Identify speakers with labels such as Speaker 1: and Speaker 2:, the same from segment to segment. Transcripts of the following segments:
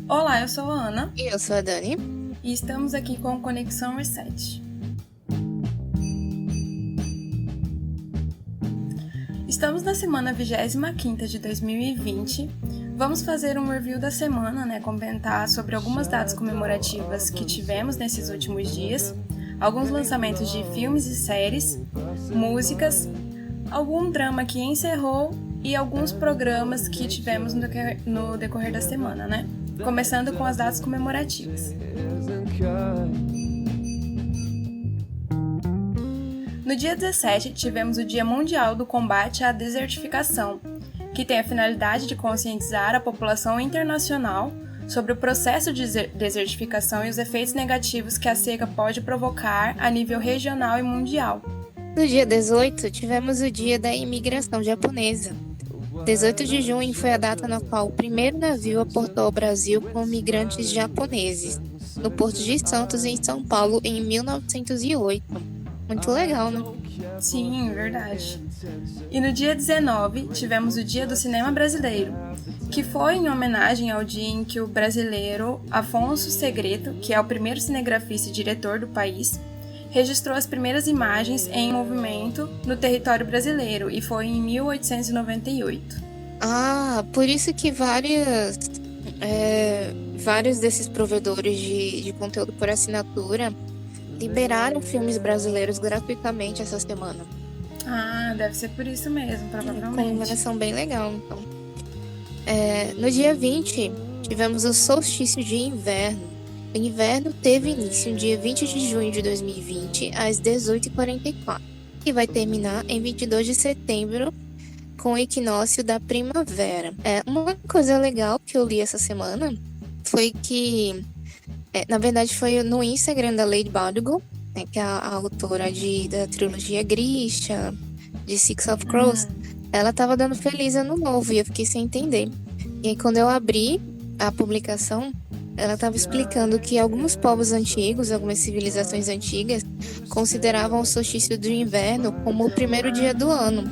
Speaker 1: Olá, eu sou a Ana
Speaker 2: E eu sou a Dani.
Speaker 1: e estamos aqui com Conexão Reset. Estamos na semana 25ª de 2020. Vamos fazer um review da semana, comentar sobre algumas datas comemorativas que tivemos nesses últimos dias, alguns lançamentos de filmes e séries, músicas, algum drama que encerrou e alguns programas que tivemos no decorrer da semana, Começando com as datas comemorativas. No dia 17, tivemos o Dia Mundial do Combate à Desertificação, que tem a finalidade de conscientizar a população internacional sobre o processo de desertificação e os efeitos negativos que a seca pode provocar a nível regional e mundial.
Speaker 2: No dia 18, tivemos o Dia da Imigração Japonesa. 18 de junho foi a data na qual o primeiro navio aportou ao Brasil com migrantes japoneses, no Porto de Santos, em São Paulo, em 1908. Muito legal, né?
Speaker 1: Sim, verdade. E no dia 19, tivemos o Dia do Cinema Brasileiro, que foi em homenagem ao dia em que o brasileiro Afonso Segreto, que é o primeiro cinegrafista e diretor do país, registrou as primeiras imagens em movimento no território brasileiro, e foi em 1898.
Speaker 2: Ah, por isso que vários desses provedores de conteúdo por assinatura liberaram filmes brasileiros gratuitamente essa semana.
Speaker 1: Ah, deve ser por isso mesmo, provavelmente.
Speaker 2: Comemoração bem legal, então. No dia 20, tivemos o solstício de inverno. O inverno teve início no dia 20 de junho de 2020, às 18h44, e vai terminar em 22 de setembro, com o equinócio da primavera. Uma coisa legal que eu li essa semana foi que, na verdade, foi no Instagram da Lady Bardugo, que é a autora da trilogia Grisha, de Six of Crows. Ela tava dando feliz ano novo e eu fiquei sem entender. E aí, quando eu abri a publicação, ela estava explicando que alguns povos antigos, algumas civilizações antigas, consideravam o solstício do inverno como o primeiro dia do ano.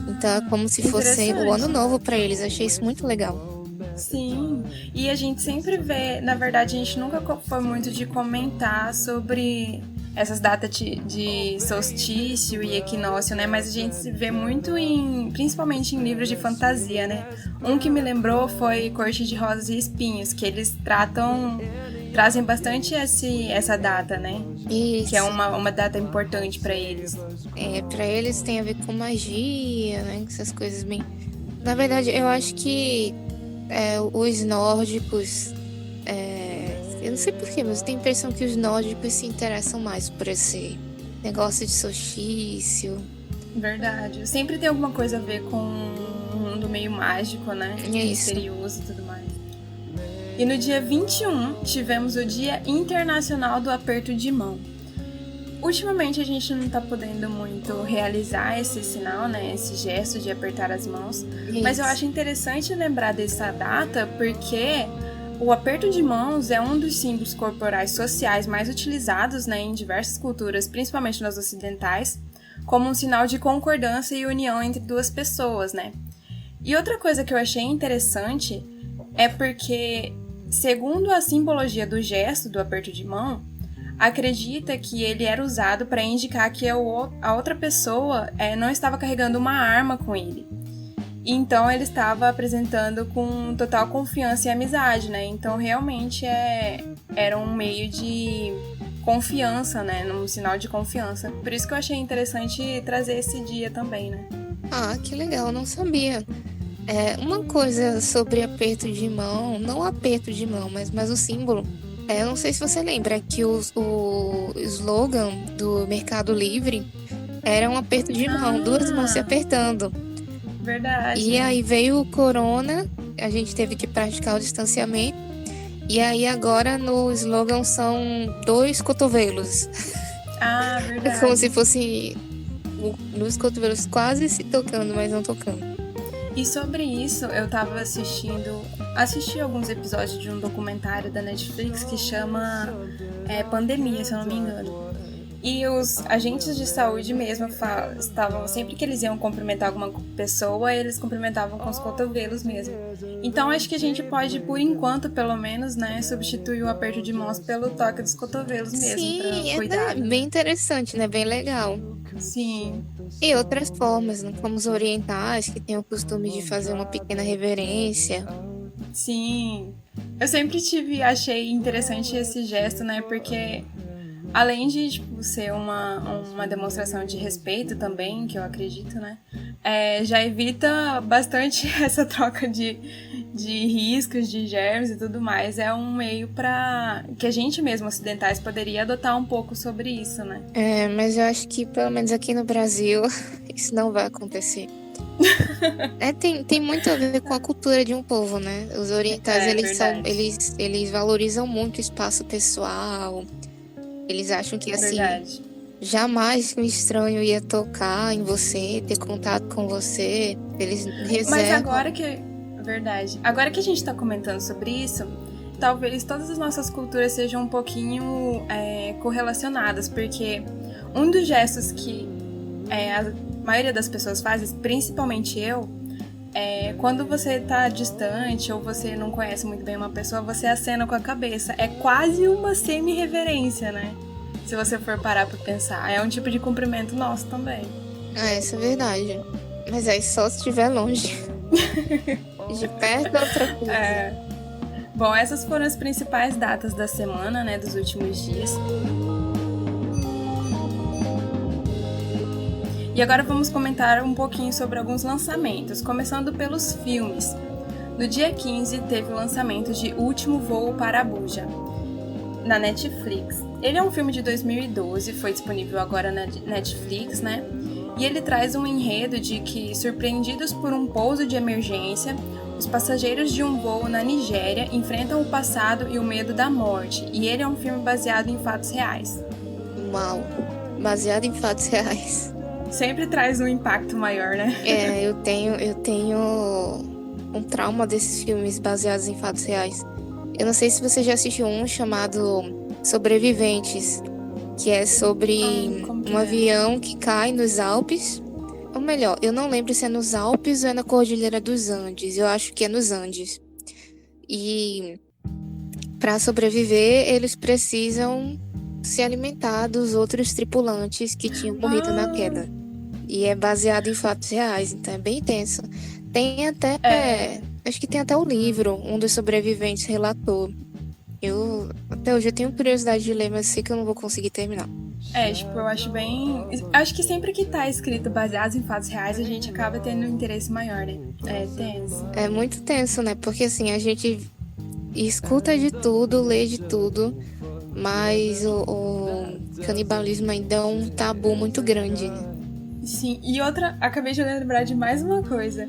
Speaker 2: Então, é como se fosse o ano novo para eles. Eu achei isso muito legal.
Speaker 1: Sim, e a gente sempre vê, na verdade, a gente nunca foi muito de comentar sobre essas datas de solstício e equinócio, mas a gente se vê muito principalmente em livros de fantasia, Um que me lembrou foi Corte de Rosas e Espinhos, que eles trazem bastante essa data,
Speaker 2: Isso.
Speaker 1: Que é uma data importante para eles.
Speaker 2: Para eles tem a ver com magia, essas coisas bem... Na verdade, eu acho que os nórdicos... Eu não sei porquê, mas eu tenho a impressão que os nórdicos se interessam mais por esse negócio de solstício.
Speaker 1: Verdade. Sempre tem alguma coisa a ver com um mundo meio mágico, Misterioso e tudo mais. E no dia 21, tivemos o Dia Internacional do Aperto de Mão. Ultimamente a gente não tá podendo muito realizar esse sinal, esse gesto de apertar as mãos. Isso. Mas eu acho interessante lembrar dessa data porque o aperto de mãos é um dos símbolos corporais sociais mais utilizados em diversas culturas, principalmente nas ocidentais, como um sinal de concordância e união entre duas pessoas, E outra coisa que eu achei interessante é porque, segundo a simbologia do gesto do aperto de mão, acredita que ele era usado para indicar que a outra pessoa não estava carregando uma arma com ele. Então ele estava apresentando com total confiança e amizade, Então realmente era um meio de confiança, um sinal de confiança. Por isso que eu achei interessante trazer esse dia também,
Speaker 2: Ah, que legal, não sabia. Uma coisa sobre aperto de mão, não aperto de mão, mas o símbolo. Eu não sei se você lembra que o slogan do Mercado Livre era um aperto de mão, duas mãos se apertando.
Speaker 1: Verdade.
Speaker 2: E aí veio o corona, a gente teve que praticar o distanciamento. E aí agora no slogan são 2 cotovelos.
Speaker 1: Ah, verdade.
Speaker 2: É como se fosse 2 cotovelos quase se tocando, mas não tocando.
Speaker 1: E sobre isso, eu tava assisti alguns episódios de um documentário da Netflix que chama Pandemia, se eu não me engano. E os agentes de saúde mesmo estavam, sempre que eles iam cumprimentar alguma pessoa, eles cumprimentavam com os cotovelos mesmo. Então acho que a gente pode, por enquanto, pelo menos, né, substituir o aperto de mãos pelo toque dos cotovelos mesmo.
Speaker 2: Sim,
Speaker 1: pra cuidar,
Speaker 2: bem interessante, né? Bem legal.
Speaker 1: Sim.
Speaker 2: E outras formas, né? Como os orientais, que têm o costume de fazer uma pequena reverência.
Speaker 1: Sim. Eu sempre achei interessante esse gesto, né? Porque além de, tipo, ser uma demonstração de respeito também, que eu acredito, né? Já evita bastante essa troca de riscos, de germes e tudo mais. É um meio para que a gente mesmo, ocidentais, poderia adotar um pouco sobre isso, né?
Speaker 2: Mas eu acho que, pelo menos aqui no Brasil, isso não vai acontecer. Tem muito a ver com a cultura de um povo, né? Os orientais, eles valorizam muito o espaço pessoal. Eles acham que, assim, jamais um estranho ia tocar em você, ter contato com você. Eles reservam.
Speaker 1: Mas agora que a gente tá comentando sobre isso, talvez todas as nossas culturas sejam um pouquinho correlacionadas, porque um dos gestos que a maioria das pessoas faz, principalmente eu, quando você tá distante ou você não conhece muito bem uma pessoa, você acena com a cabeça. É quase uma semi-reverência, né? Se você for parar pra pensar. É um tipo de cumprimento nosso também.
Speaker 2: Isso é verdade. Mas aí só se estiver longe. De perto é outra coisa.
Speaker 1: Bom, essas foram as principais datas da semana, né? Dos últimos dias. E agora vamos comentar um pouquinho sobre alguns lançamentos, começando pelos filmes. No dia 15 teve o lançamento de Último Voo para Abuja, na Netflix. Ele é um filme de 2012, foi disponível agora na Netflix, né? E ele traz um enredo de que, surpreendidos por um pouso de emergência, os passageiros de um voo na Nigéria enfrentam o passado e o medo da morte. E ele é um filme baseado em fatos reais.
Speaker 2: Uau! Baseado em fatos reais.
Speaker 1: Sempre traz um impacto maior, né?
Speaker 2: Eu tenho um trauma desses filmes baseados em fatos reais. Eu não sei se você já assistiu um chamado Sobreviventes, que é sobre um avião que cai nos Alpes. Ou melhor, eu não lembro se é nos Alpes ou é na Cordilheira dos Andes. Eu acho que é nos Andes. E para sobreviver, eles precisam se alimentar dos outros tripulantes que tinham morrido na queda. E é baseado em fatos reais, então é bem intenso. Tem até... Acho que tem até o livro, um dos sobreviventes relatou. Até hoje eu tenho curiosidade de ler, mas sei que eu não vou conseguir terminar.
Speaker 1: Eu acho bem... Acho que sempre que tá escrito baseado em fatos reais, a gente acaba tendo um interesse maior, né? É tenso.
Speaker 2: É muito tenso, né? Porque assim, a gente escuta de tudo, lê de tudo, mas o canibalismo ainda é um tabu muito grande, né?
Speaker 1: Sim, e outra, acabei de lembrar de mais uma coisa.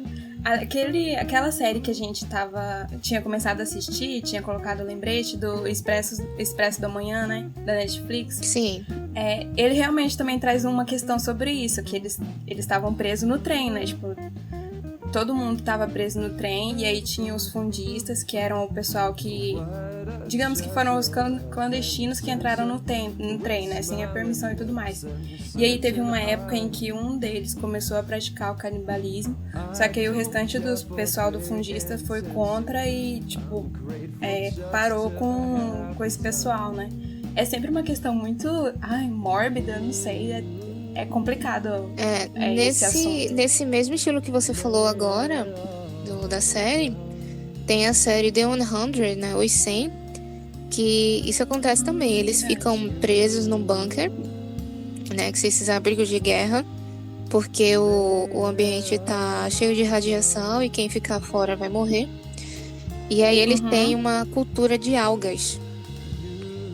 Speaker 1: Aquela série que a gente tinha começado a assistir, tinha colocado o lembrete do Expresso da Manhã, né? Da Netflix.
Speaker 2: Sim.
Speaker 1: Ele realmente também traz uma questão sobre isso, que eles estavam presos no trem, né? Tipo, todo mundo estava preso no trem, e aí tinha os fundistas, que eram o pessoal que... Digamos que foram os clandestinos que entraram no trem, né? Sem a permissão e tudo mais. E aí teve uma época em que um deles começou a praticar o canibalismo, só que aí o restante do pessoal do fundista foi contra e, tipo, parou com esse pessoal, né? É sempre uma questão muito, mórbida, não sei, é complicado esse assunto.
Speaker 2: Nesse mesmo estilo que você falou agora, da série, tem a série The 100, né? Os 100, que isso acontece também. Eles ficam presos num bunker, né? Que são esses abrigos de guerra, porque o ambiente tá cheio de radiação e quem ficar fora vai morrer. E aí eles têm uma cultura de algas.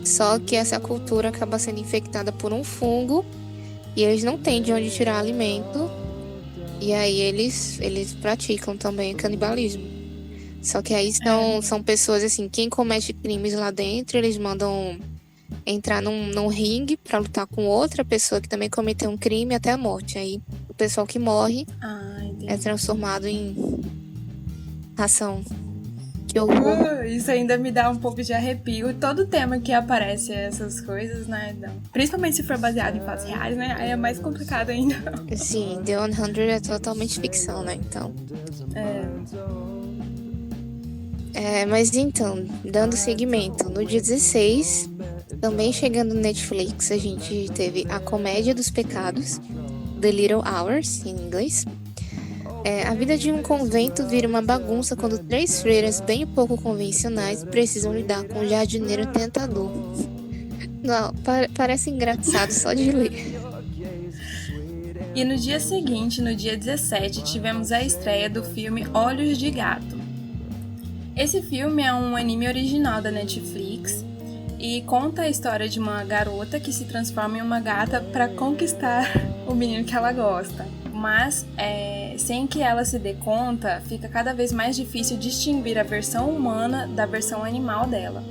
Speaker 2: Só que essa cultura acaba sendo infectada por um fungo e eles não têm de onde tirar alimento. E aí eles praticam também canibalismo. Só que aí são pessoas assim, quem comete crimes lá dentro, eles mandam entrar num ringue pra lutar com outra pessoa que também cometeu um crime até a morte. Aí o pessoal que morre é transformado em ração. Que horror.
Speaker 1: Isso ainda me dá um pouco de arrepio. Todo tema que aparece essas coisas, né? Principalmente se for baseado em fatos reais, né? Aí é mais complicado ainda.
Speaker 2: Sim, The 100 é totalmente ficção, né? Então. Mas então, dando seguimento, no dia 16, também chegando no Netflix, a gente teve A Comédia dos Pecados, The Little Hours, em inglês. A vida de um convento vira uma bagunça quando 3 freiras bem pouco convencionais precisam lidar com um jardineiro tentador. Não, parece engraçado só de ler.
Speaker 1: E no dia seguinte, no dia 17, tivemos a estreia do filme Olhos de Gato. Esse filme é um anime original da Netflix e conta a história de uma garota que se transforma em uma gata para conquistar o menino que ela gosta. Mas, sem que ela se dê conta, fica cada vez mais difícil distinguir a versão humana da versão animal dela.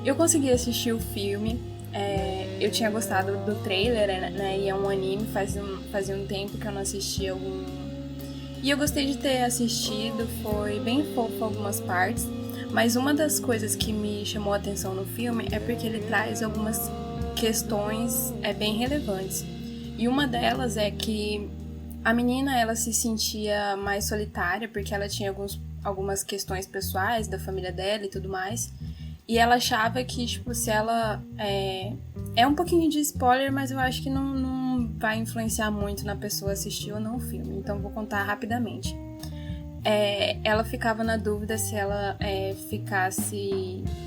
Speaker 1: Eu consegui assistir o filme, eu tinha gostado do trailer, né, e é um anime, fazia um tempo que eu não assistia algum. E eu gostei de ter assistido, foi bem fofo algumas partes, mas uma das coisas que me chamou a atenção no filme é porque ele traz algumas questões bem relevantes. E uma delas é que a menina, ela se sentia mais solitária porque ela tinha algumas questões pessoais da família dela e tudo mais. E ela achava que, tipo, se ela... É um pouquinho de spoiler, mas eu acho que não vai influenciar muito na pessoa assistir ou não o filme. Então vou contar rapidamente. Ela ficava na dúvida se ela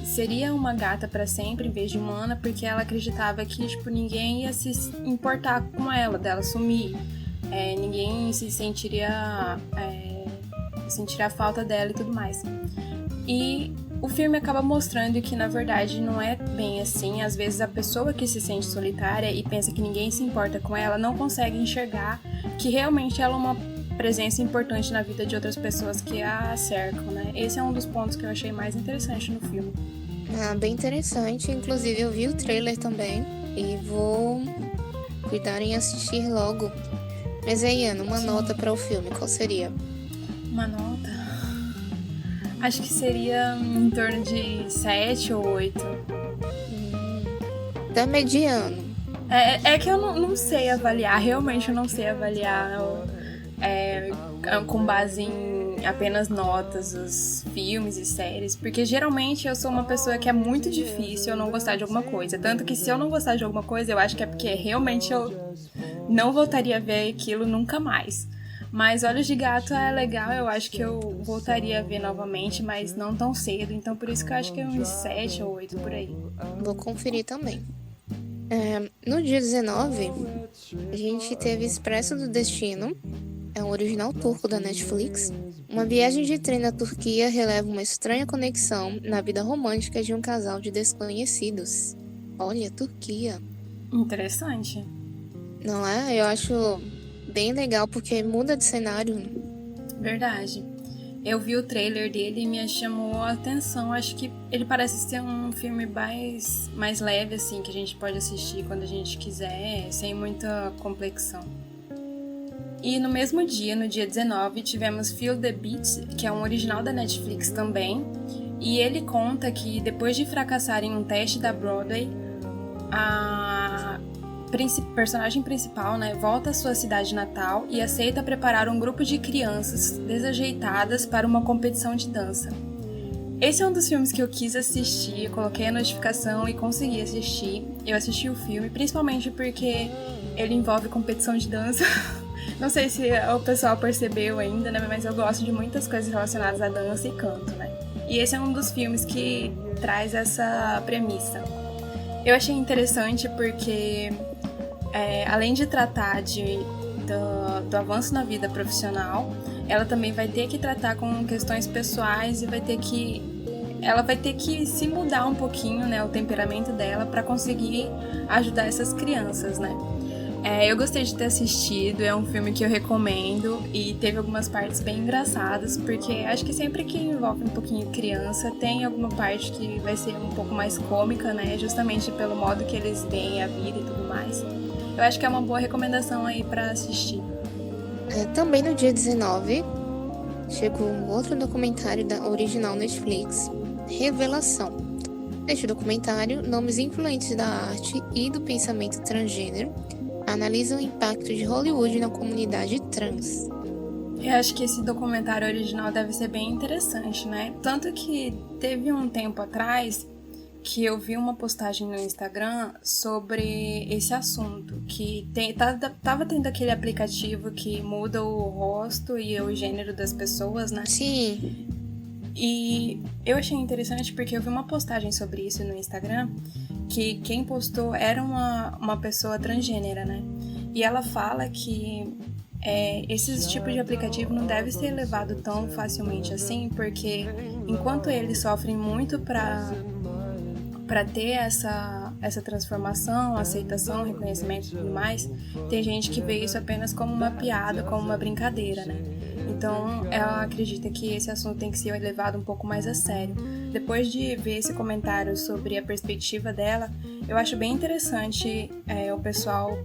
Speaker 1: seria uma gata pra sempre em vez de humana, porque ela acreditava que, tipo, ninguém ia se importar com ela, dela sumir. Ninguém se sentiria a falta dela e tudo mais. E o filme acaba mostrando que, na verdade, não é bem assim. Às vezes a pessoa que se sente solitária e pensa que ninguém se importa com ela não consegue enxergar que realmente ela é uma presença importante na vida de outras pessoas que a cercam, né? Esse é um dos pontos que eu achei mais interessante no filme.
Speaker 2: Bem interessante. Inclusive, eu vi o trailer também e vou cuidar em assistir logo. Mas aí, Ana, uma nota para o filme, qual seria?
Speaker 1: Uma nota? Acho que seria em torno de 7 ou 8.
Speaker 2: Tá mediano.
Speaker 1: É que eu não sei avaliar, realmente eu não sei avaliar com base em apenas notas os filmes e séries, porque geralmente eu sou uma pessoa que é muito difícil eu não gostar de alguma coisa, tanto que se eu não gostar de alguma coisa, eu acho que é porque realmente eu não voltaria a ver aquilo nunca mais. Mas Olhos de Gato é legal, eu acho que eu voltaria a ver novamente, mas não tão cedo, então por isso que eu acho que é uns 7 ou 8 por aí.
Speaker 2: Vou conferir também. No dia 19, a gente teve Expresso do Destino, é um original turco da Netflix. Uma viagem de trem na Turquia releva uma estranha conexão na vida romântica de um casal de desconhecidos. Olha, Turquia.
Speaker 1: Interessante.
Speaker 2: Não é? Eu acho bem legal porque muda de cenário.
Speaker 1: Verdade. Eu vi o trailer dele e me chamou a atenção. Acho que ele parece ser um filme mais leve, assim, que a gente pode assistir quando a gente quiser, sem muita complexão. E no mesmo dia, no dia 19, tivemos Feel the Beat, que é um original da Netflix também. E ele conta que depois de fracassar em um teste da Broadway, a personagem principal, né, volta à sua cidade natal e aceita preparar um grupo de crianças desajeitadas para uma competição de dança. Esse é um dos filmes que eu quis assistir, eu coloquei a notificação e consegui assistir. Eu assisti o filme, principalmente porque ele envolve competição de dança. Não sei se o pessoal percebeu ainda, né, mas eu gosto de muitas coisas relacionadas à dança e canto, né. E esse é um dos filmes que traz essa premissa. Eu achei interessante porque, além de tratar do avanço na vida profissional, ela também vai ter que tratar com questões pessoais e ela vai ter que se mudar um pouquinho, né, o temperamento dela para conseguir ajudar essas crianças, né. Eu gostei de ter assistido, é um filme que eu recomendo e teve algumas partes bem engraçadas, porque acho que sempre que envolve um pouquinho criança, tem alguma parte que vai ser um pouco mais cômica, né, justamente pelo modo que eles veem a vida e tudo mais. Eu acho que é uma boa recomendação aí pra assistir.
Speaker 2: Também no dia 19, chegou um outro documentário da original Netflix, Revelação. Neste documentário, nomes influentes da arte e do pensamento transgênero analisam o impacto de Hollywood na comunidade trans.
Speaker 1: Eu acho que esse documentário original deve ser bem interessante, né? Tanto que teve um tempo atrás que eu vi uma postagem no Instagram sobre esse assunto, que tava tendo aquele aplicativo que muda o rosto e o gênero das pessoas, né?
Speaker 2: Sim.
Speaker 1: E eu achei interessante porque eu vi uma postagem sobre isso no Instagram, que quem postou era uma pessoa transgênera, né? E ela fala que esses tipos de aplicativo não deve ser levado tão facilmente assim, porque enquanto eles sofrem muito para ter essa transformação, aceitação, reconhecimento e tudo mais, tem gente que vê isso apenas como uma piada, como uma brincadeira, né? Então, ela acredita que esse assunto tem que ser levado um pouco mais a sério. Depois de ver esse comentário sobre a perspectiva dela, eu acho bem interessante o pessoal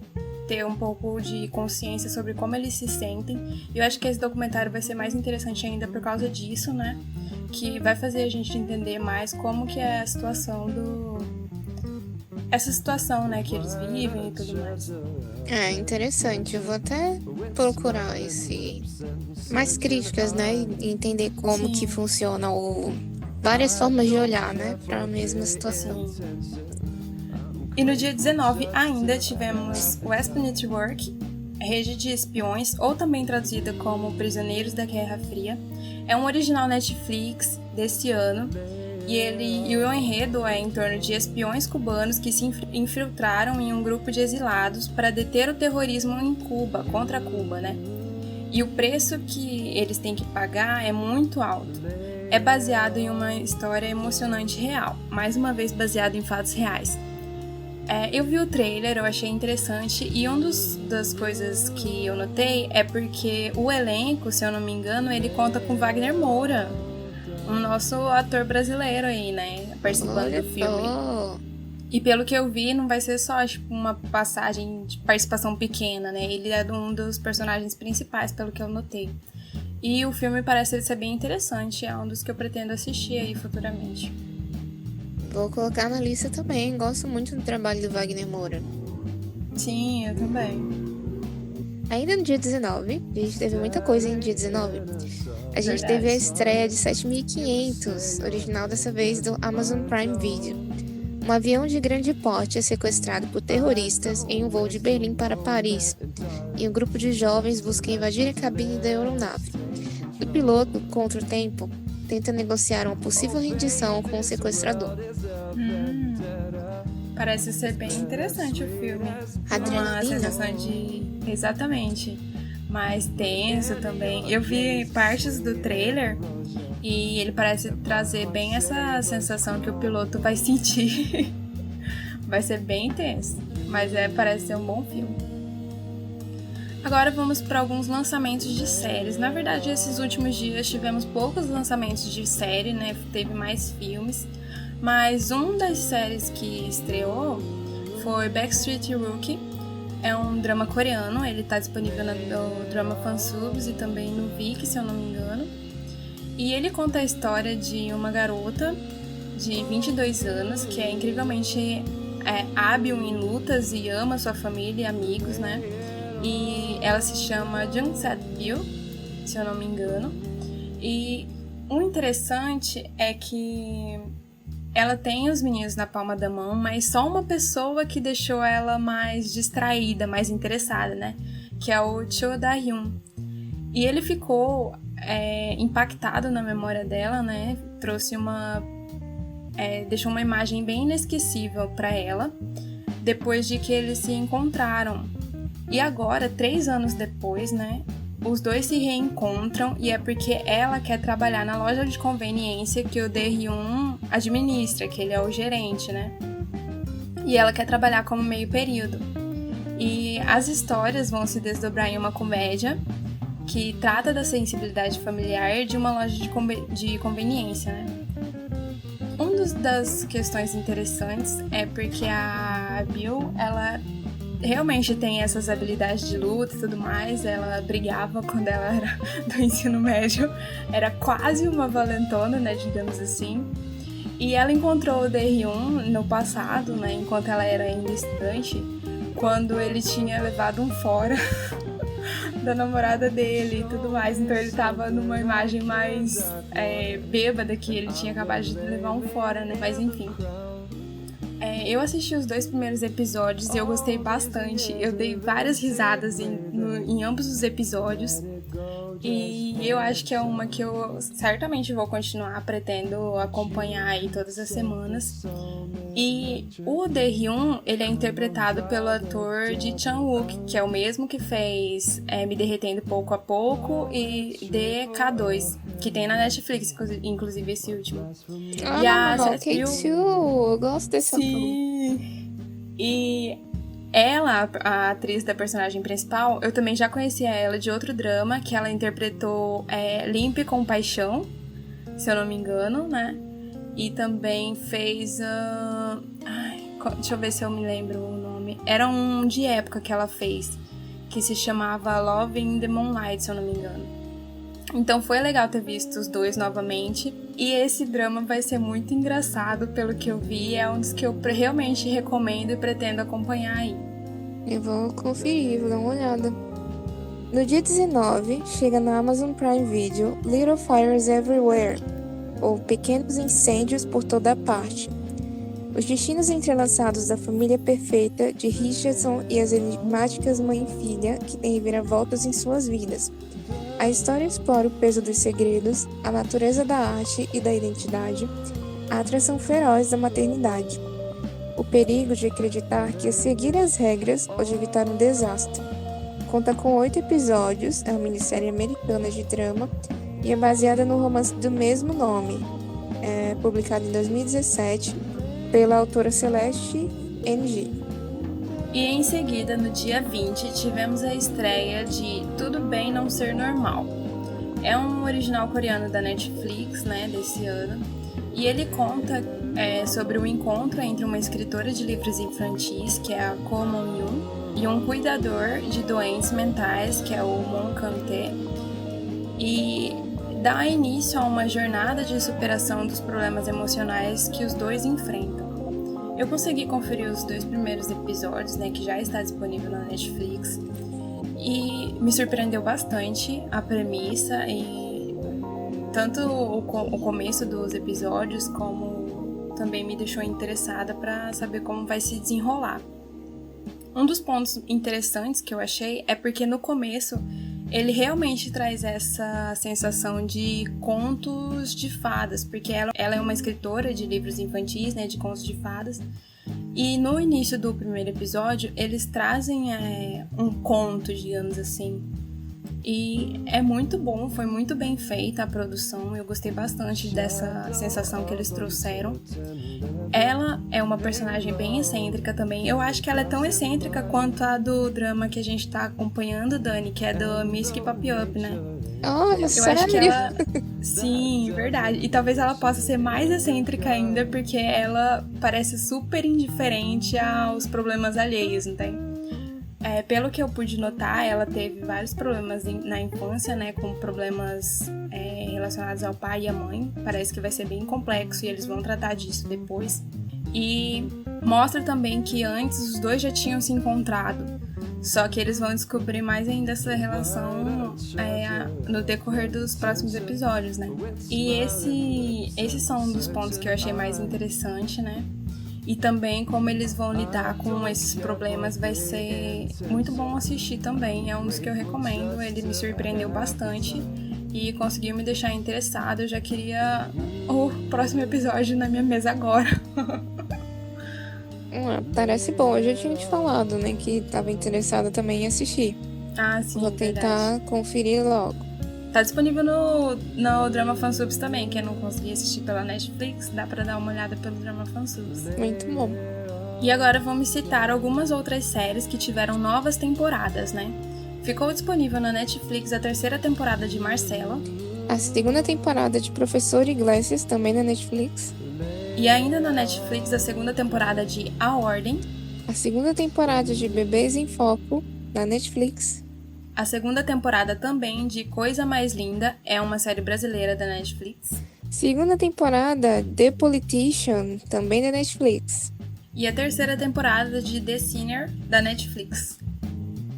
Speaker 1: ter um pouco de consciência sobre como eles se sentem. E eu acho que esse documentário vai ser mais interessante ainda por causa disso, né? Que vai fazer a gente entender mais como que é a situação essa situação, né, que eles vivem e tudo mais.
Speaker 2: É interessante, eu vou até procurar mais críticas, né, e entender como
Speaker 1: Sim.
Speaker 2: que funciona várias formas de olhar, né, para a mesma situação.
Speaker 1: Sim. E no dia 19 ainda tivemos West Network, Rede de Espiões, ou também traduzida como Prisioneiros da Guerra Fria. É um original Netflix desse ano, e o enredo é em torno de espiões cubanos que se infiltraram em um grupo de exilados para deter o terrorismo em Cuba, contra Cuba, né? E o preço que eles têm que pagar é muito alto. É baseado em uma história emocionante real, mais uma vez baseado em fatos reais. Eu vi o trailer, eu achei interessante, e uma das coisas que eu notei é porque o elenco, se eu não me engano, ele conta com Wagner Moura, um nosso ator brasileiro aí, né, participando do filme. E pelo que eu vi, não vai ser só tipo, uma passagem de participação pequena, né, ele é um dos personagens principais, pelo que eu notei. E o filme parece ser bem interessante, é um dos que eu pretendo assistir aí futuramente.
Speaker 2: Vou colocar na lista também, gosto muito do trabalho do Wagner Moura.
Speaker 1: Sim, eu também.
Speaker 2: Ainda no dia 19, a gente teve muita coisa em dia 19. A gente teve a estreia de 7500, original dessa vez do Amazon Prime Video. Um avião de grande porte é sequestrado por terroristas em um voo de Berlim para Paris, e um grupo de jovens busca invadir a cabine da aeronave. O piloto, contra o tempo, tenta negociar uma possível rendição com o sequestrador.
Speaker 1: Parece ser bem interessante o filme.
Speaker 2: Adrenalina.
Speaker 1: Uma sensação de... Exatamente. Mais tenso também. Eu vi partes do trailer e ele parece trazer bem essa sensação que o piloto vai sentir. Vai ser bem tenso, mas parece ser um bom filme. Agora vamos para alguns lançamentos de séries. Na verdade, esses últimos dias tivemos poucos lançamentos de série, né? Teve mais filmes. Mas uma das séries que estreou foi Backstreet Rookie. É um drama coreano, ele está disponível no Drama Fansubs e também no Viki, se eu não me engano. E ele conta a história de uma garota de 22 anos que é incrivelmente hábil em lutas e ama sua família e amigos, né? E ela se chama Jung Set-pil, se eu não me engano. E o interessante é que ela tem os meninos na palma da mão, mas só uma pessoa que deixou ela mais distraída, mais interessada, né? Que é o Cho Da-hyun. E ele ficou impactado na memória dela, né? Trouxe deixou uma imagem bem inesquecível para ela, depois de que eles se encontraram. E agora, 3 anos depois, né? Os dois se reencontram e é porque ela quer trabalhar na loja de conveniência que o Da-hyun administra, que ele é o gerente, né? E ela quer trabalhar como meio período. E as histórias vão se desdobrar em uma comédia que trata da sensibilidade familiar de uma loja de conveniência, né? Uma das questões interessantes é porque a Bill, ela realmente tem essas habilidades de luta e tudo mais. Ela brigava quando ela era do ensino médio. Era quase uma valentona, né, digamos assim. E ela encontrou o DR1 no passado, né, enquanto ela era ainda estudante, quando ele tinha levado um fora da namorada dele e tudo mais. Então ele tava numa imagem mais bêbada, que ele tinha acabado de levar um fora, né? Mas enfim. Eu assisti os 2 primeiros episódios e eu gostei bastante. Eu dei várias risadas em ambos os episódios. E eu acho que é uma que eu certamente vou continuar, pretendo acompanhar aí todas as semanas. E o DR1, ele é interpretado pelo ator de Chan-wook, que é o mesmo que fez Me Derretendo Pouco a Pouco e DK2, que tem na Netflix, inclusive esse último.
Speaker 2: E a K2, eu gosto desse ator.
Speaker 1: Sim. E ela, a atriz da personagem principal, eu também já conhecia ela de outro drama, que ela interpretou Limpe com Paixão, se eu não me engano, né? E também fez... deixa eu ver se eu me lembro o nome. Era um de época que ela fez, que se chamava Love in the Moonlight, se eu não me engano. Então foi legal ter visto os 2 novamente. E esse drama vai ser muito engraçado, pelo que eu vi. É um dos que eu realmente recomendo e pretendo acompanhar aí.
Speaker 2: Eu vou conferir, vou dar uma olhada. No dia 19, chega na Amazon Prime Video Little Fires Everywhere, ou Pequenos Incêndios por Toda Parte. Os destinos entrelaçados da família perfeita de Richardson e as enigmáticas mãe e filha que têm reviravoltas em suas vidas. A história explora o peso dos segredos, a natureza da arte e da identidade, a atração feroz da maternidade, o perigo de acreditar que seguir as regras pode evitar um desastre. Conta com 8 episódios, é uma minissérie americana de drama e é baseada no romance do mesmo nome, publicado em 2017 pela autora Celeste Ng.
Speaker 1: E em seguida, no dia 20, tivemos a estreia de Tudo Bem Não Ser Normal. É um original coreano da Netflix, né, desse ano. E ele conta sobre o encontro entre uma escritora de livros infantis, que é a Ko Mon-yoon, e um cuidador de doentes mentais, que é o Moon Kang-tae. E dá início a uma jornada de superação dos problemas emocionais que os dois enfrentam. Eu consegui conferir os 2 primeiros episódios, né, que já está disponível na Netflix, e me surpreendeu bastante a premissa e tanto o começo dos episódios como também me deixou interessada para saber como vai se desenrolar. Um dos pontos interessantes que eu achei é porque no começo ele realmente traz essa sensação de contos de fadas, porque ela é uma escritora de livros infantis, né, de contos de fadas, e no início do primeiro episódio eles trazem um conto, digamos assim, e é muito bom, foi muito bem feita a produção, eu gostei bastante dessa sensação que eles trouxeram. Ela é uma personagem bem excêntrica também, eu acho que ela é tão excêntrica quanto a do drama que a gente tá acompanhando, Dani, que é do Miss Keep Up, né?
Speaker 2: Olha, sério?
Speaker 1: Acho que ela... Sim, verdade. E talvez ela possa ser mais excêntrica ainda, porque ela parece super indiferente aos problemas alheios, não tem? Pelo que eu pude notar, ela teve vários problemas na infância, né? Com problemas relacionados ao pai e à mãe. Parece que vai ser bem complexo e eles vão tratar disso depois. E mostra também que antes os dois já tinham se encontrado. Só que eles vão descobrir mais ainda essa relação no decorrer dos próximos episódios, né? E esses são um dos pontos que eu achei mais interessante, né? E também como eles vão lidar com esses problemas vai ser muito bom assistir também. É um dos que eu recomendo, ele me surpreendeu bastante e conseguiu me deixar interessada. Eu já queria o próximo episódio na minha mesa agora.
Speaker 2: Parece bom, eu já tinha te falado, né, que estava interessada também em assistir.
Speaker 1: Ah, sim,
Speaker 2: vou tentar conferir logo.
Speaker 1: Tá disponível no Drama Fansubs também. Quem não conseguir assistir pela Netflix, dá pra dar uma olhada pelo Drama Fansubs.
Speaker 2: Muito bom.
Speaker 1: E agora vamos citar algumas outras séries que tiveram novas temporadas, né? Ficou disponível na Netflix a 3ª temporada de Marcella.
Speaker 2: A 2ª temporada de Professor Iglesias, também na Netflix.
Speaker 1: E ainda na Netflix, a 2ª temporada de A Ordem.
Speaker 2: a segunda temporada de Bebês em Foco, na Netflix.
Speaker 1: A segunda temporada também de Coisa Mais Linda, é uma série brasileira da Netflix.
Speaker 2: Segunda temporada, The Politician, também da Netflix.
Speaker 1: E a terceira temporada de The Sinner, da Netflix.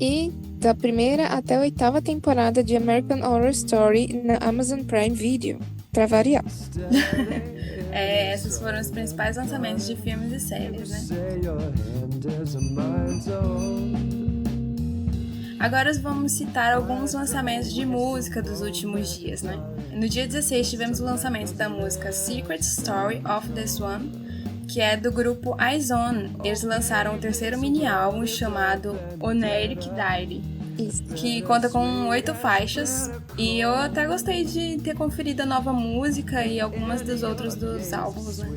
Speaker 2: E da primeira até a 8ª temporada de American Horror Story na Amazon Prime Video, pra variar.
Speaker 1: Esses foram os principais lançamentos de filmes e séries, né? Agora vamos citar alguns lançamentos de música dos últimos dias, né? No dia 16 tivemos o lançamento da música Secret Story of the Swan, que é do grupo Izone. Eles lançaram o terceiro mini-álbum chamado Oniric Diary, que conta com 8 faixas, e eu até gostei de ter conferido a nova música e algumas dos outros dos álbuns, né?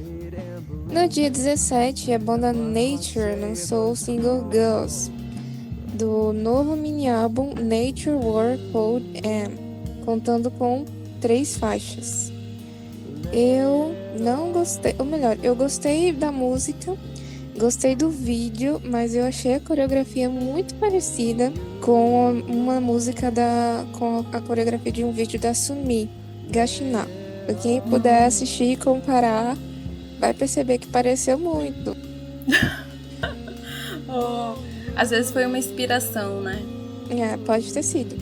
Speaker 2: No dia 17, a banda Nature lançou o single Girls, do novo mini-álbum Nature War Code M, contando com 3 faixas. Eu não gostei, ou melhor, eu gostei da música, gostei do vídeo, mas eu achei a coreografia muito parecida com uma música com a coreografia de um vídeo da Sumi, Gashina. Quem puder assistir e comparar, vai perceber que pareceu muito.
Speaker 1: Às vezes foi uma inspiração, né?
Speaker 2: Pode ter sido.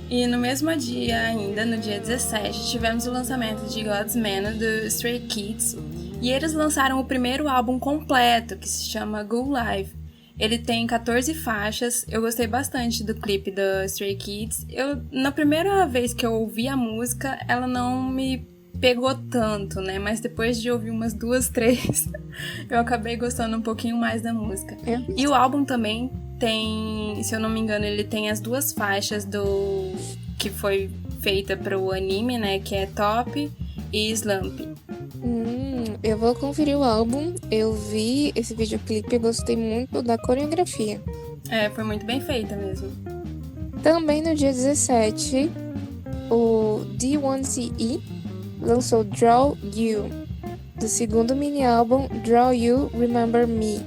Speaker 1: E no mesmo dia ainda, no dia 17, tivemos o lançamento de God's Man do Stray Kids, e eles lançaram o primeiro álbum completo, que se chama Go Live. Ele tem 14 faixas, eu gostei bastante do clipe do Stray Kids. Na primeira vez que eu ouvi a música, ela não me pegou tanto, né? Mas depois de ouvir umas 2, 3, eu acabei gostando um pouquinho mais da música. E o álbum também tem, se eu não me engano, ele tem as 2 faixas que foi feita para o anime, né? Que é Top e Slump.
Speaker 2: Eu vou conferir o álbum. Eu vi esse videoclipe e gostei muito da coreografia.
Speaker 1: Foi muito bem feita mesmo.
Speaker 2: Também no dia 17, o D1CE lançou Draw You, do segundo mini-álbum Draw You, Remember Me.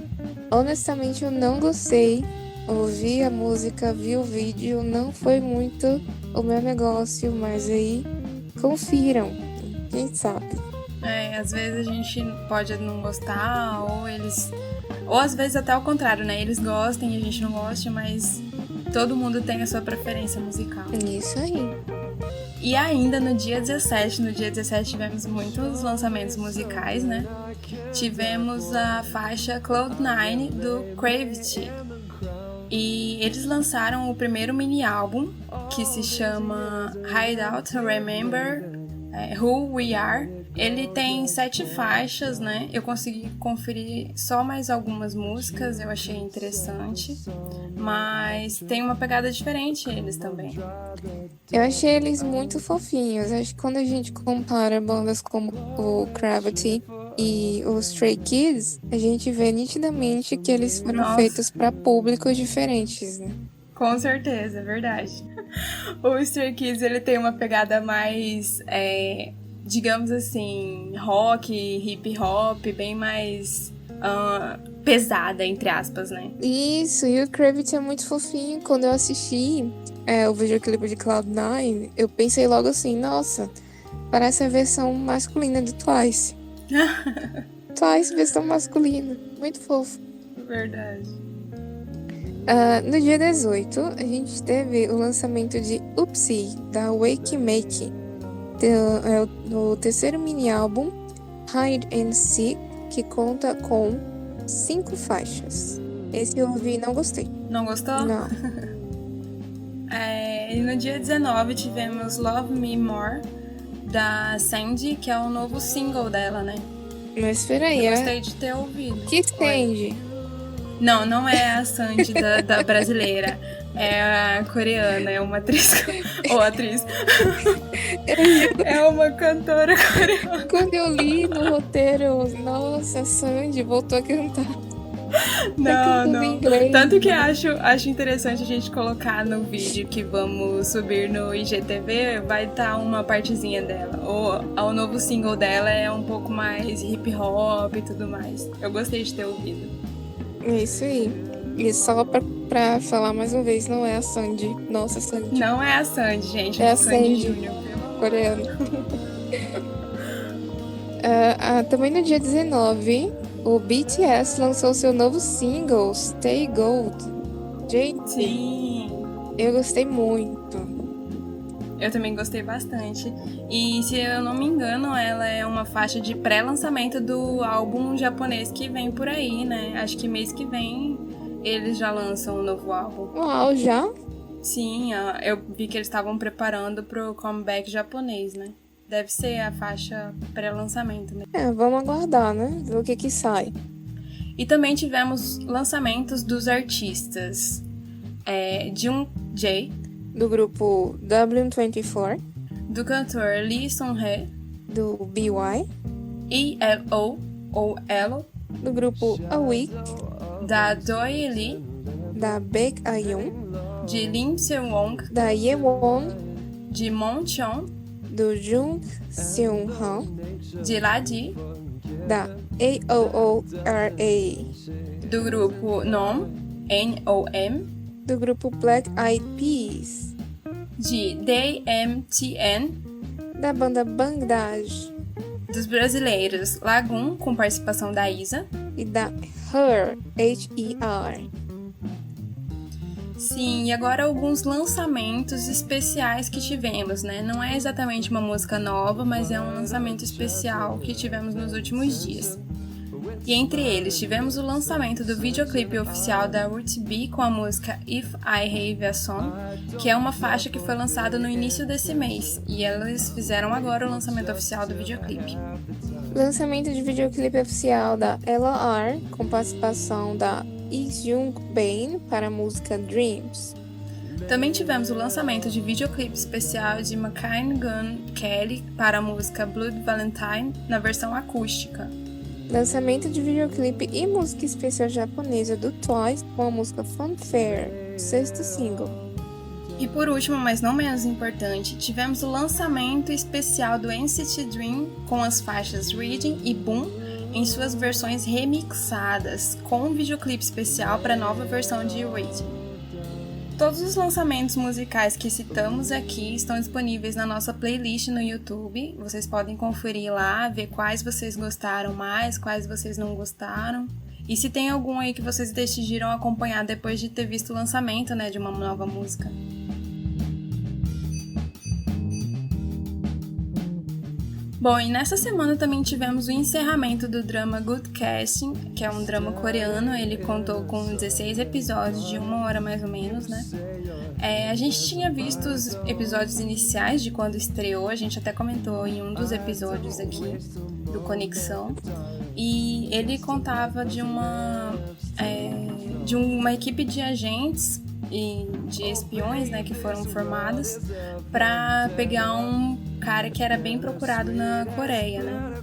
Speaker 2: Honestamente, eu não gostei. Ouvi a música, vi o vídeo, não foi muito o meu negócio, mas aí confiram, quem sabe.
Speaker 1: Às vezes a gente pode não gostar, ou às vezes até o contrário, né? Eles gostam e a gente não gosta, mas todo mundo tem a sua preferência musical.
Speaker 2: Isso aí.
Speaker 1: E ainda no dia 17 tivemos muitos lançamentos musicais, né? Tivemos a faixa Cloud9 do Gravity. E eles lançaram o primeiro mini-álbum, que se chama Hideout Remember Who We Are. Ele tem 7 faixas, né? Eu consegui conferir só mais algumas músicas, eu achei interessante. Mas tem uma pegada diferente eles também.
Speaker 2: Eu achei eles muito fofinhos. Acho que quando a gente compara bandas como o Gravity e os Stray Kids, a gente vê nitidamente que eles foram feitos para públicos diferentes, né?
Speaker 1: Com certeza, é verdade. O Stray Kids, ele tem uma pegada mais, digamos assim, rock, hip hop, bem mais pesada, entre aspas, né?
Speaker 2: Isso, e o Gravity é muito fofinho. Quando eu assisti o videoclipe de Cloud9, eu pensei logo assim, nossa, parece a versão masculina do Twice. Twice, versão masculina. Muito fofo.
Speaker 1: Verdade.
Speaker 2: No dia 18, a gente teve o lançamento de Oopsie, da Wake Make, no terceiro mini-álbum, Hide and Seek, que conta com 5 faixas. Esse eu ouvi e não gostei.
Speaker 1: Não gostou?
Speaker 2: Não.
Speaker 1: E no dia 19 tivemos Love Me More, da Sandy, que é o novo single dela, né?
Speaker 2: Mas espera aí,
Speaker 1: eu gostei de ter ouvido.
Speaker 2: Que Sandy?
Speaker 1: Não é a Sandy da brasileira. É a coreana, é uma atriz. Ou atriz. É uma cantora coreana.
Speaker 2: Quando eu li no roteiro, nossa, a Sandy voltou a cantar.
Speaker 1: Não. Tanto que acho interessante a gente colocar no vídeo que vamos subir no IGTV, vai estar uma partezinha dela. O novo single dela é um pouco mais hip hop e tudo mais. Eu gostei de ter ouvido.
Speaker 2: É isso aí. E só pra falar mais uma vez, não é a Sandy. Nossa, Sandy.
Speaker 1: Não é a Sandy, gente.
Speaker 2: É a Sandy
Speaker 1: Júnior.
Speaker 2: Coreano. Também no dia 19, o BTS lançou seu novo single, Stay Gold. Gente,
Speaker 1: sim,
Speaker 2: eu gostei muito.
Speaker 1: Eu também gostei bastante. E se eu não me engano, ela é uma faixa de pré-lançamento do álbum japonês que vem por aí, né? Acho que mês que vem eles já lançam um novo álbum.
Speaker 2: Uau, já?
Speaker 1: Sim, eu vi que eles estavam preparando pro comeback japonês, né? Deve ser a faixa pré-lançamento, né?
Speaker 2: Vamos aguardar, né? Ver o que sai.
Speaker 1: E também tivemos lançamentos dos artistas. Jung-jae,
Speaker 2: do grupo W24,
Speaker 1: do cantor Lee Sung-hae,
Speaker 2: do BY,
Speaker 1: ELO, ou ELO,
Speaker 2: do grupo A Week,
Speaker 1: da Doi Lee,
Speaker 2: da Baek A-yoon,
Speaker 1: de Lim Seung-won,
Speaker 2: da Yewon,
Speaker 1: de Moncheon,
Speaker 2: do Jung Seung-han,
Speaker 1: de Ladi,
Speaker 2: da AOORA,
Speaker 1: do grupo NOM, N-O-M,
Speaker 2: do grupo Black Eyed Peas,
Speaker 1: de DMTN,
Speaker 2: da banda Bangladesh,
Speaker 1: dos brasileiros Lagoon, com participação da Isa,
Speaker 2: e da Her, H-E-R.
Speaker 1: Sim, e agora alguns lançamentos especiais que tivemos, né? Não é exatamente uma música nova, mas é um lançamento especial que tivemos nos últimos dias. E entre eles, tivemos o lançamento do videoclipe oficial da Roots B com a música If I Have a Song, que é uma faixa que foi lançada no início desse mês, e eles fizeram agora o lançamento oficial do videoclipe.
Speaker 2: Lançamento de videoclipe oficial da Ella R, com participação da Jung Bain para a música Dreams.
Speaker 1: Também tivemos o lançamento de videoclipe especial de Machine Gun Kelly para a música Blood Valentine na versão acústica.
Speaker 2: Lançamento de videoclipe e música especial japonesa do Twice com a música Funfair, sexto single.
Speaker 1: E por último, mas não menos importante, tivemos o lançamento especial do NCT Dream com as faixas Reading e Boom em suas versões remixadas, com um videoclipe especial para a nova versão de Reading. Todos os lançamentos musicais que citamos aqui estão disponíveis na nossa playlist no YouTube. Vocês podem conferir lá, ver quais vocês gostaram mais, quais vocês não gostaram. E se tem algum aí que vocês decidiram acompanhar depois de ter visto o lançamento, né, de uma nova música. Bom, e nessa semana também tivemos o encerramento do drama Good Casting, que é um drama coreano. Ele contou com 16 episódios de 1 hora mais ou menos, né? A gente tinha visto os episódios iniciais de quando estreou, a gente até comentou em um dos episódios aqui do Conexão. E ele contava de uma equipe de agentes e de espiões, né, que foram formados para pegar um cara que era bem procurado na Coreia, né?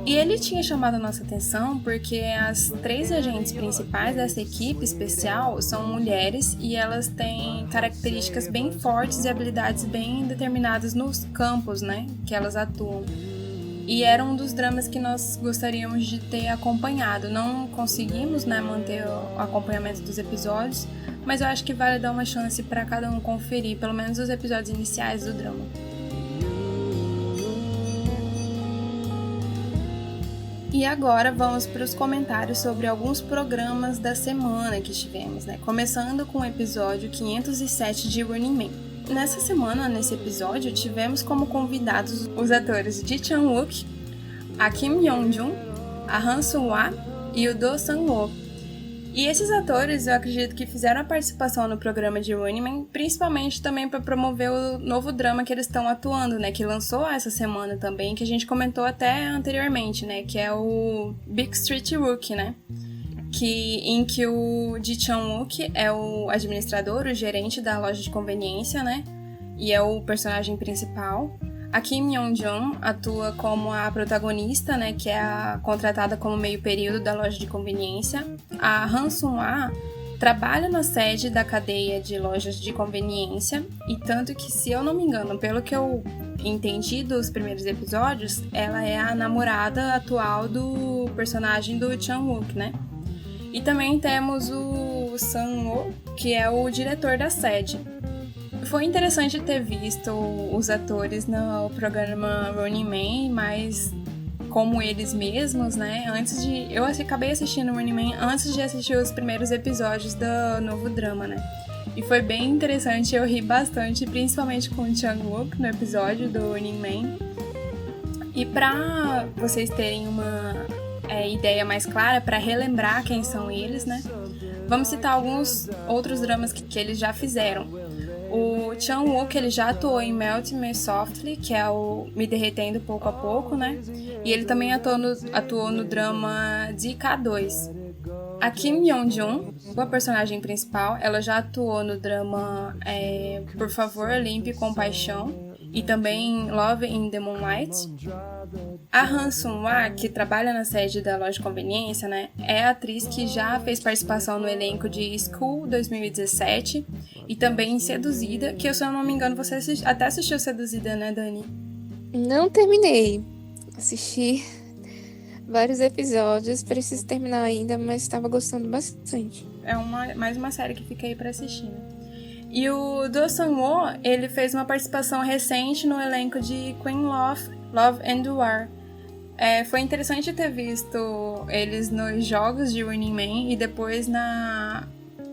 Speaker 1: E ele tinha chamado a nossa atenção porque as 3 agentes principais dessa equipe especial são mulheres e elas têm características bem fortes e habilidades bem determinadas nos campos, né, que elas atuam. E era um dos dramas que nós gostaríamos de ter acompanhado. Não conseguimos, né, manter o acompanhamento dos episódios, mas eu acho que vale dar uma chance para cada um conferir, pelo menos os episódios iniciais do drama. E agora vamos para os comentários sobre alguns programas da semana que tivemos, né? Começando com o episódio 507 de Running Man. Nessa semana, nesse episódio, tivemos como convidados os atores Ji Chang-wook, a Kim Yeon-jun, a Han Sung-hwa e o Do Sang-woo. E esses atores, eu acredito que fizeram a participação no programa de Running Man, principalmente também para promover o novo drama que eles estão atuando, né? Que lançou essa semana também, que a gente comentou até anteriormente, né? Que é o Big Street Rookie, né? Em que o Ji Chang-wook é o administrador, o gerente da loja de conveniência, né? E é o personagem principal. A Kim Yeon-jun atua como a protagonista, né? Que é a contratada como meio período da loja de conveniência. A Han Sung-hwa trabalha na sede da cadeia de lojas de conveniência. E tanto que, se eu não me engano, pelo que eu entendi dos primeiros episódios, ela é a namorada atual do personagem do Chang-wook, né? E também temos o Sang-woo, que é o diretor da sede. Foi interessante ter visto os atores no programa Running Man, mas como eles mesmos, né? Eu acabei assistindo Running Man antes de assistir os primeiros episódios do novo drama, né? E foi bem interessante, eu ri bastante, principalmente com o Chang-wook no episódio do Running Man. E pra vocês terem uma ideia mais clara, pra relembrar quem são eles, né? Vamos citar alguns outros dramas que eles já fizeram. O Chang-wook, ele já atuou em Melt Me Softly, que é o Me Derretendo Pouco a Pouco, né? E ele também atuou no drama DK2. A Kim Yeon-jun, a personagem principal, ela já atuou no drama Por Favor, Limpe com Paixão e também Love in the Moonlight. A Han Sung-hwa, que trabalha na sede da loja de conveniência, né, é a atriz que já fez participação no elenco de School 2017 e também em Seduzida, que, se eu não me engano, você até assistiu Seduzida, né, Dani?
Speaker 2: Não terminei. Assisti vários episódios, preciso terminar ainda, mas estava gostando bastante.
Speaker 1: É mais uma série que fica aí pra assistir, né? E o Do Sang-woo, ele fez uma participação recente no elenco de Queen Love and War. Foi interessante ter visto eles nos jogos de Running Man e depois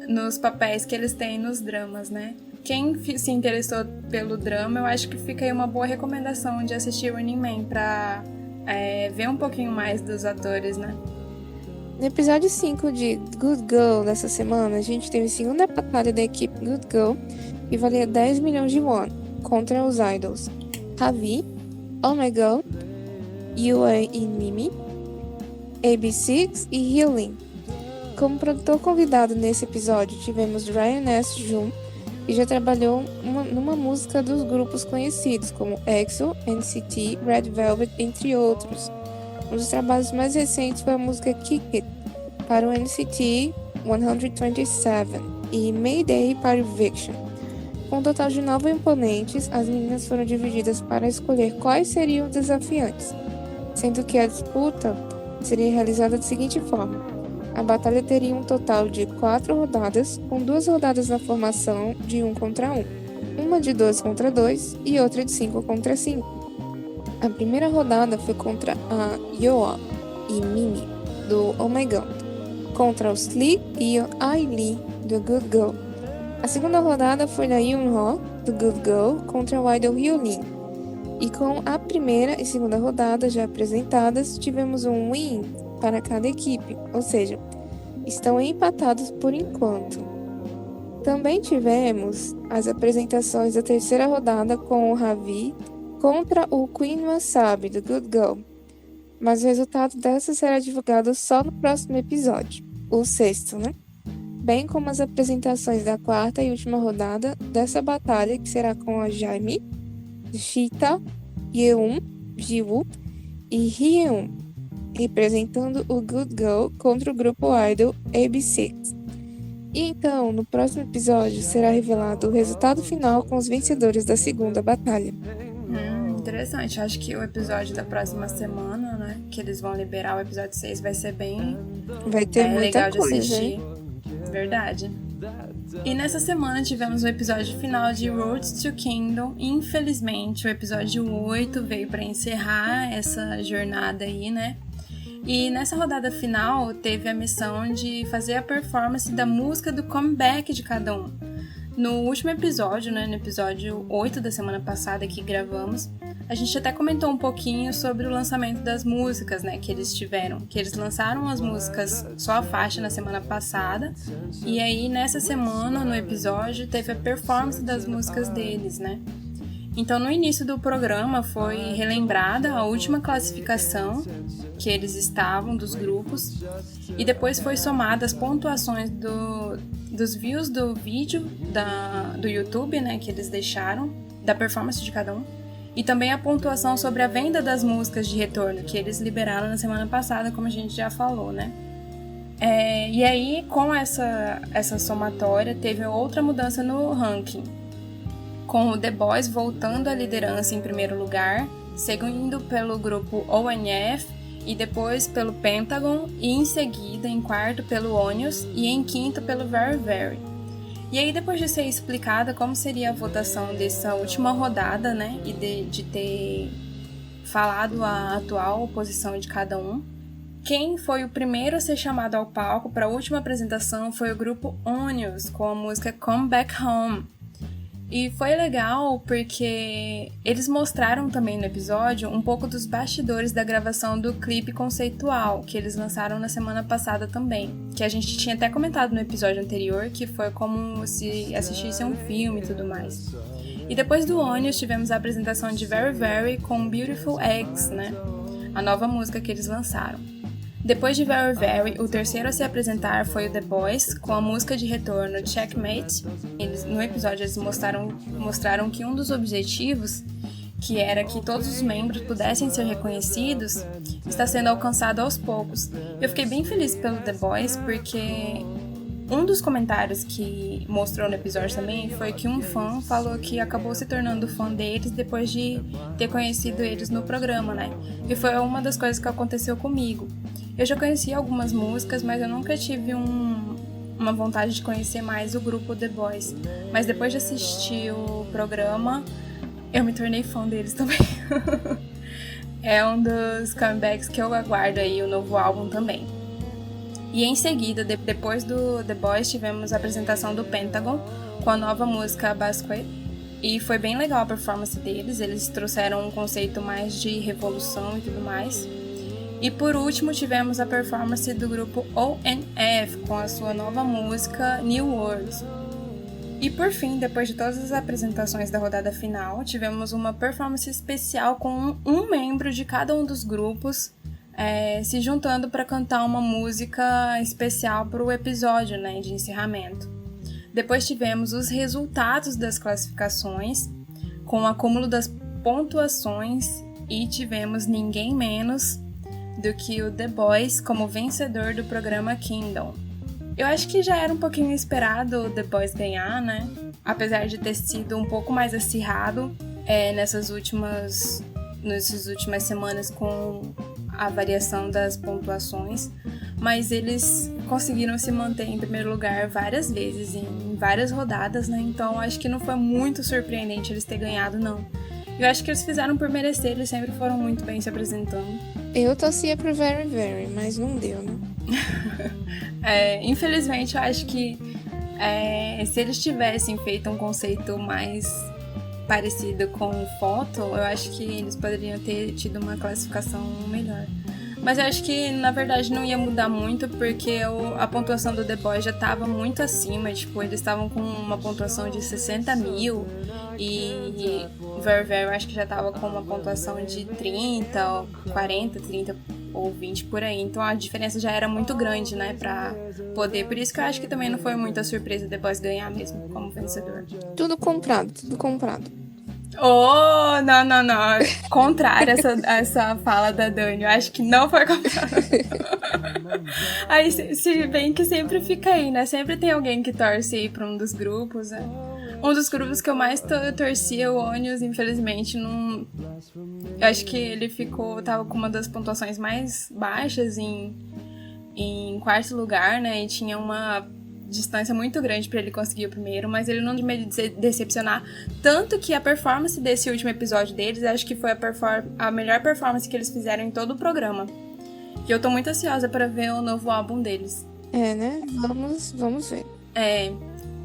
Speaker 1: nos papéis que eles têm nos dramas, né? Quem se interessou pelo drama, eu acho que fica aí uma boa recomendação de assistir Running Man pra ver um pouquinho mais dos atores, né?
Speaker 2: No episódio 5 de Good Girl dessa semana, a gente teve a segunda batalha da equipe Good Girl, que valia 10 milhões de won, contra os idols Ravi, Oh My Girl, Yua e Mimi, AB6 e Hyolyn. Como produtor convidado nesse episódio, tivemos Ryan S. Jun, que já trabalhou numa música dos grupos conhecidos como EXO, NCT, Red Velvet, entre outros. Um dos trabalhos mais recentes foi a música Kick It, para o NCT 127 e Mayday para o Viction. Com um total de 9 oponentes, as meninas foram divididas para escolher quais seriam os desafiantes, sendo que a disputa seria realizada da seguinte forma: a batalha teria um total de 4 rodadas, com 2 rodadas na formação de 1 contra 1, uma de 2 contra 2 e outra de 5 contra 5. A primeira rodada foi contra a Yeoa e Mimi, do Oh My God, contra os Lee e o Ai Lee, do Good Girl. A segunda rodada foi da Yoon-ho, do Good Girl, contra o idol Hyolyn. E com a primeira e segunda rodada já apresentadas, tivemos um win para cada equipe, ou seja, estão empatados por enquanto. Também tivemos as apresentações da terceira rodada com o Ravi contra o Queen Wasabi, do Good Girl, mas o resultado dessa será divulgado só no próximo episódio, o sexto, né? Bem como as apresentações da quarta e última rodada dessa batalha, que será com a Jaime, Shita, Yeon, Jiwoo e Hyeon, representando o Good Girl contra o grupo idol AB6. E então, no próximo episódio, será revelado o resultado final com os vencedores da segunda batalha.
Speaker 1: Interessante. Acho que o episódio da próxima semana, né, que eles vão liberar o episódio 6, vai ser bem legal de assistir. Hein? Verdade. E nessa semana tivemos o episódio final de Road to Kingdom. Infelizmente, o episódio 8 veio para encerrar essa jornada aí, né? E nessa rodada final, teve a missão de fazer a performance da música do comeback de cada um. No último episódio, né, no episódio 8 da semana passada que gravamos, a gente até comentou um pouquinho sobre o lançamento das músicas, né, que eles tiveram. Que eles lançaram as músicas, só a faixa, na semana passada. E aí, nessa semana, no episódio, teve a performance das músicas deles, né? Então, no início do programa, foi relembrada a última classificação que eles estavam, dos grupos. E depois foi somada as pontuações dos views do vídeo do YouTube, né, que eles deixaram, da performance de cada um. E também a pontuação sobre a venda das músicas de retorno, que eles liberaram na semana passada, como a gente já falou, né? E aí, com essa somatória, teve outra mudança no ranking, com o The Boys voltando à liderança em primeiro lugar, seguindo pelo grupo ONF e depois pelo Pentagon, e em seguida, em quarto, pelo Onions, e em quinto, pelo Very Very. E aí, depois de ser explicada como seria a votação dessa última rodada, né, e de ter falado a atual posição de cada um, quem foi o primeiro a ser chamado ao palco para a última apresentação foi o grupo Onions, com a música Come Back Home. E foi legal porque eles mostraram também no episódio um pouco dos bastidores da gravação do clipe conceitual, que eles lançaram na semana passada também, que a gente tinha até comentado no episódio anterior, que foi como se assistisse a um filme e tudo mais. E depois do Onions tivemos a apresentação de Very Very com Beautiful Eggs, né? A nova música que eles lançaram. Depois de Very Very, o terceiro a se apresentar foi o The Boys, com a música de retorno Checkmate. No episódio eles mostraram que um dos objetivos, que era que todos os membros pudessem ser reconhecidos, está sendo alcançado aos poucos. Eu fiquei bem feliz pelo The Boys, porque um dos comentários que mostrou no episódio também foi que um fã falou que acabou se tornando fã deles depois de ter conhecido eles no programa, né? E foi uma das coisas que aconteceu comigo. Eu já conhecia algumas músicas, mas eu nunca tive uma vontade de conhecer mais o grupo The Boys. Mas depois de assistir o programa, eu me tornei fã deles também. É um dos comebacks que eu aguardo aí, o novo álbum também. E em seguida, depois do The Boys, tivemos a apresentação do Pentagon com a nova música Basket. E foi bem legal a performance deles, eles trouxeram um conceito mais de revolução e tudo mais. E por último tivemos a performance do grupo ONF com a sua nova música New World. E por fim, depois de todas as apresentações da rodada final, tivemos uma performance especial com um membro de cada um dos grupos se juntando para cantar uma música especial para o episódio, né, de encerramento. Depois tivemos os resultados das classificações com o acúmulo das pontuações e tivemos ninguém menos do que o The Boys como vencedor do programa Kingdom. Eu acho que já era um pouquinho esperado o The Boys ganhar, né? Apesar de ter sido um pouco mais acirrado nessas últimas semanas com a variação das pontuações, mas eles conseguiram se manter em primeiro lugar várias vezes, em várias rodadas, né? Então acho que não foi muito surpreendente eles terem ganhado, não. Eu acho que eles fizeram por merecer, eles sempre foram muito bem se apresentando.
Speaker 2: Eu torcia pro Very Very, mas não deu, né?
Speaker 1: Infelizmente, eu acho que se eles tivessem feito um conceito mais parecido com foto, eu acho que eles poderiam ter tido uma classificação melhor. Mas eu acho que, na verdade, não ia mudar muito, porque a pontuação do The Boys já estava muito acima. Tipo, eles estavam com uma pontuação de 60 mil e o Very Very acho que já estava com uma pontuação de 30, 40, 30 ou 20 por aí. Então a diferença já era muito grande, né, pra poder. Por isso que eu acho que também não foi muita surpresa The Boys ganhar mesmo como vencedor.
Speaker 2: Tudo comprado.
Speaker 1: Oh, não. Contrário essa fala da Dani. Eu acho que não foi comprado. Aí, se bem que sempre fica aí, né? Sempre tem alguém que torce aí pra um dos grupos, né? Um dos grupos que eu mais torcia, o Onions, infelizmente, não... Eu acho que ele tava com uma das pontuações mais baixas em quarto lugar, né? E tinha uma distância muito grande para ele conseguir o primeiro, mas ele não me decepcionar, tanto que a performance desse último episódio deles, acho que foi a melhor performance que eles fizeram em todo o programa. E eu tô muito ansiosa para ver o novo álbum deles.
Speaker 2: Né? Vamos ver.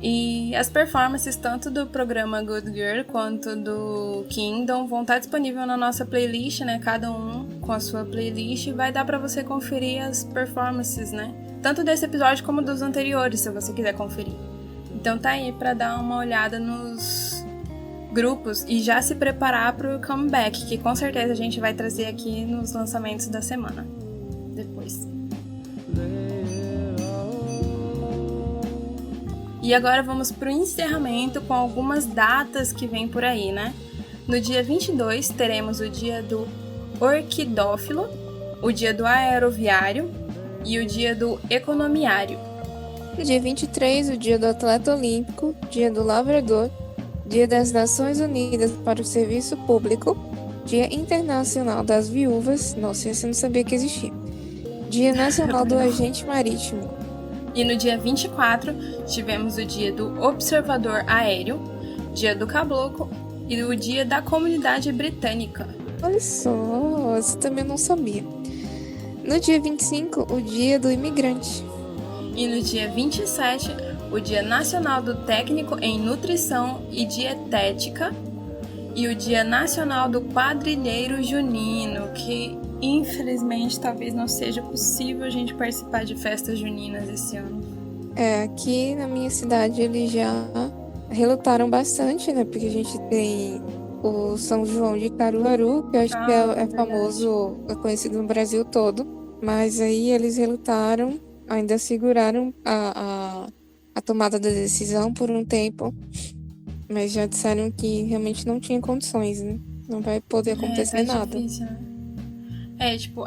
Speaker 1: E as performances tanto do programa Good Girl quanto do Kingdom vão estar disponíveis na nossa playlist, né? Cada um com a sua playlist, e vai dar para você conferir as performances, né? Tanto desse episódio como dos anteriores, se você quiser conferir. Então tá aí pra dar uma olhada nos grupos e já se preparar pro comeback, que com certeza a gente vai trazer aqui nos lançamentos da semana. Depois. E agora vamos pro encerramento com algumas datas que vem por aí, né? No dia 22 teremos o dia do orquidófilo, o dia do aeroviário e o dia do economiário.
Speaker 2: No dia 23, o dia do atleta olímpico, dia do lavrador, dia das Nações Unidas para o Serviço Público, Dia Internacional das Viúvas. Nossa, esse eu não sabia que existia. Dia Nacional do Agente Marítimo.
Speaker 1: E no dia 24, tivemos o dia do Observador Aéreo, dia do Caboclo e o dia da Comunidade Britânica.
Speaker 2: Olha só, isso também não sabia. No dia 25, o dia do Imigrante.
Speaker 1: E no dia 27, o Dia Nacional do Técnico em Nutrição e Dietética e o Dia Nacional do Quadrilheiro Junino, que infelizmente talvez não seja possível a gente participar de festas juninas esse ano.
Speaker 2: Aqui na minha cidade eles já relutaram bastante, né? Porque a gente tem o São João de Caruaru, que eu acho que é famoso, é conhecido no Brasil todo. Mas aí eles relutaram, ainda seguraram a tomada da decisão por um tempo. Mas já disseram que realmente não tinha condições, né? Não vai poder acontecer nada.
Speaker 1: Difícil, né?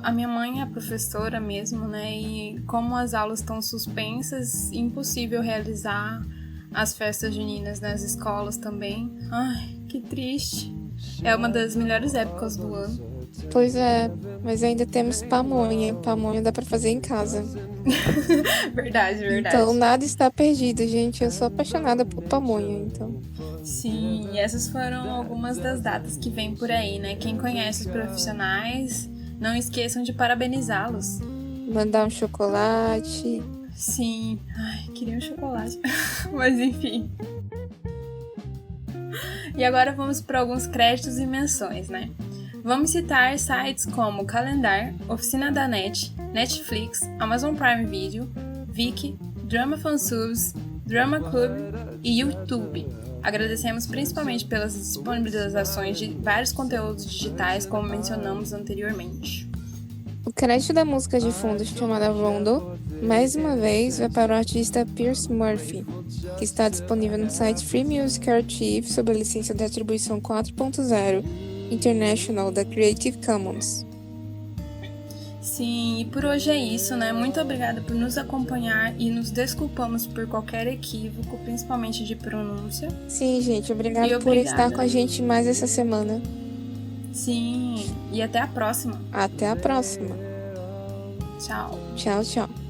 Speaker 1: A minha mãe é professora mesmo, né? E como as aulas estão suspensas, impossível realizar as festas juninas nas escolas também. Ai, que triste. É uma das melhores épocas do ano.
Speaker 2: Pois é, mas ainda temos pamonha. Pamonha dá pra fazer em casa.
Speaker 1: Verdade.
Speaker 2: Então nada está perdido, gente. Eu sou apaixonada por pamonha, então.
Speaker 1: Sim, e essas foram algumas das datas que vêm por aí, né? Quem conhece os profissionais, não esqueçam de parabenizá-los.
Speaker 2: Mandar um chocolate.
Speaker 1: Sim, ai, queria um chocolate. Mas enfim. E agora vamos para alguns créditos e menções, né? Vamos citar sites como Calendar, Oficina da Net, Netflix, Amazon Prime Video, Viki, Drama Fansubs, Drama Club e YouTube. Agradecemos principalmente pelas disponibilizações de vários conteúdos digitais, como mencionamos anteriormente.
Speaker 2: O crédito da música de fundo chamada Rondo, mais uma vez, vai para o artista Pierce Murphy, que está disponível no site Free Music Archive sob a licença de atribuição 4.0 International da Creative Commons.
Speaker 1: Sim, e por hoje é isso, né? Muito obrigada por nos acompanhar e nos desculpamos por qualquer equívoco, principalmente de pronúncia.
Speaker 2: Sim, gente, obrigada por estar com a gente mais essa semana.
Speaker 1: Sim, e até a próxima.
Speaker 2: Até a próxima.
Speaker 1: Tchau.
Speaker 2: Tchau, tchau.